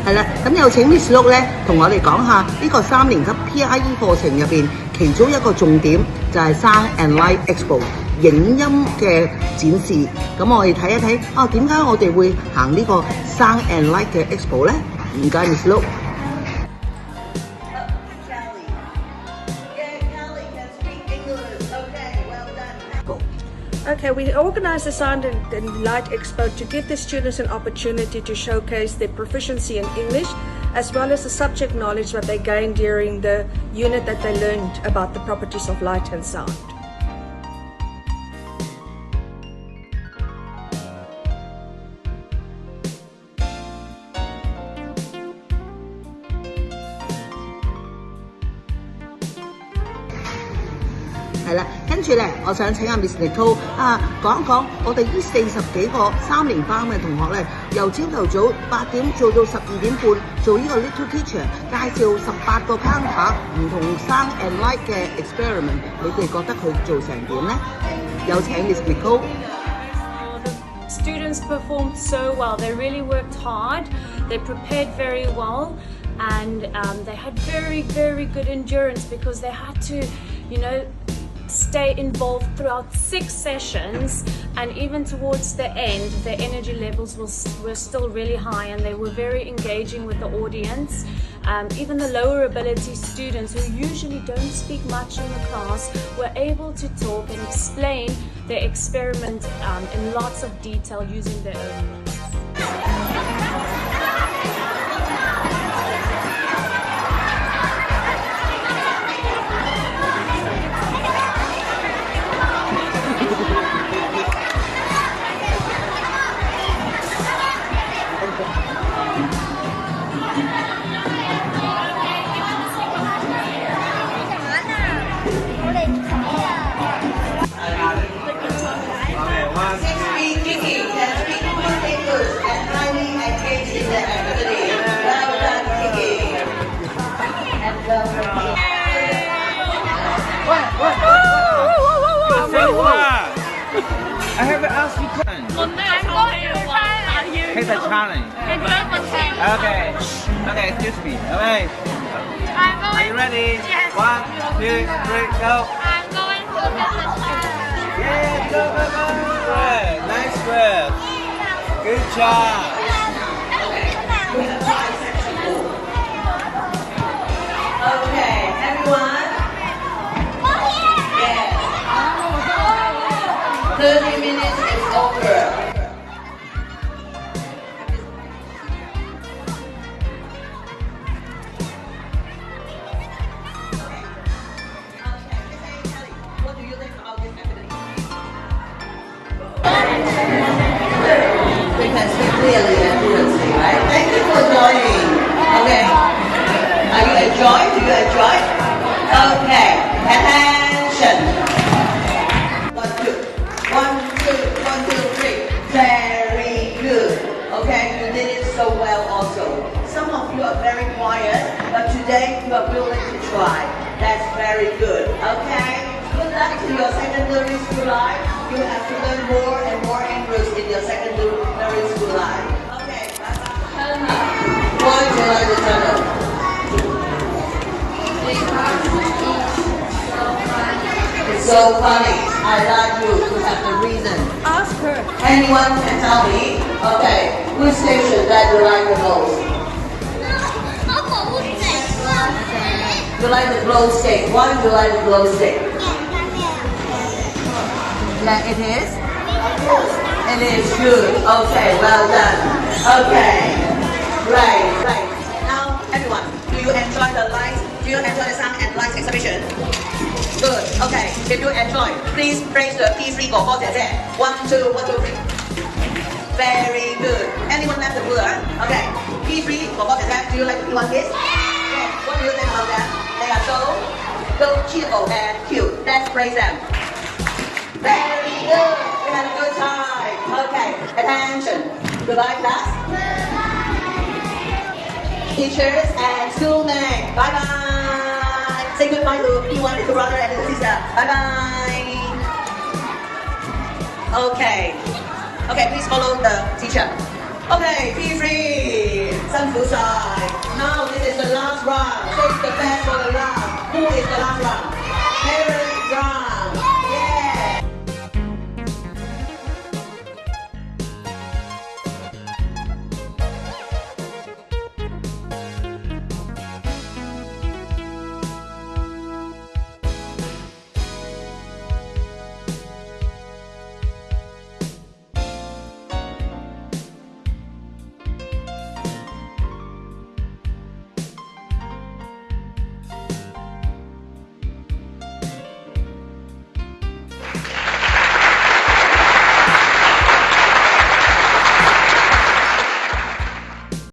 係啦，咁有請 Miss Look 咧，同我哋講下呢個3年級 PIE 課程入邊，其中一個重點就係 Sound and Light Expo 影音嘅展示。咁我哋睇一睇啊，點解我哋會行呢個 Sound and Light 嘅 Expo 咧？唔該 Miss Look。Okay, we organized the Sound and Light Expo to give the students an opportunity to showcase their proficiency in English as well as the subject knowledge that they gained during the unit that they learned about the properties of light and sound. 係啦，跟住咧，我想請阿 Miss Nicole 講一講我哋呢40幾個3年班嘅同學咧，由朝頭早8點做到12點半，做呢個 Little Teacher， 介紹18個 counter 唔同 Sound and Light 嘅 experiment， 你哋覺得佢做成點咧？有請 Miss Nicole。Students performed so well. They really worked hard. They prepared very well, and they had very, very good endurance because they had to, stay involved throughout 6 sessions, and even towards the end their energy levels were still really high, and they were very engaging with the audience. Even the lower ability students who usually don't speak much in the class were able to talk and explain their experiment in lots of detail using their own words. I have to ask you a question. Take the challenge. Okay. Okay, excuse me. Okay. Are you ready? Yes. 1, 2, 3, go. I'm going to business class. Yeah, go, go, go. Good. Nice work. Good job. Okay, everyone. Yes. 30 minutes is over. What do you think about this activity? We can speak clearly and fluently, right? Thank you for joining. Okay. Are you enjoying? Do you enjoy? Okay. Attention. 1, 2. 1, 2, 1, 2, 3. Very good. Okay, you did it so well also. Some of you are very quiet, but today you are willing to try. That's very good. Okay? Good luck to your secondary school life. You have to learn more and more English in your secondary school life. Okay, bye-bye. Why do you like the channel? It's so funny. I like you to have the reason. Ask her. Anyone can tell me, okay, which station that you like the most? You like the glow stick. Why do you like the glow stick? Yeah, it is? It is good. Okay, well done. Okay. Right. Now, everyone, do you enjoy the lights? Do you enjoy the sound and lights exhibition? Good. Okay. If you enjoy, please praise the P3 哥哥姐姐. 1, 2, 1, 2, 3. Very good. Anyone left the ruler? Okay. P3 哥哥姐姐, do you like the P1 kids? Yeah. What do you think about them? They are so cheerful and cute. Let's praise them. Very good. We had a good time. Okay. Attention. Goodbye, class. Teachers and schoolmates. Bye bye. Say goodbye to P1 little brother and little sister. Bye bye. Okay. Okay, please follow the teacher. Okay, P3. Sun Fu side. Now this is the last round. Save the best for the last. Who is the last round? Parents round.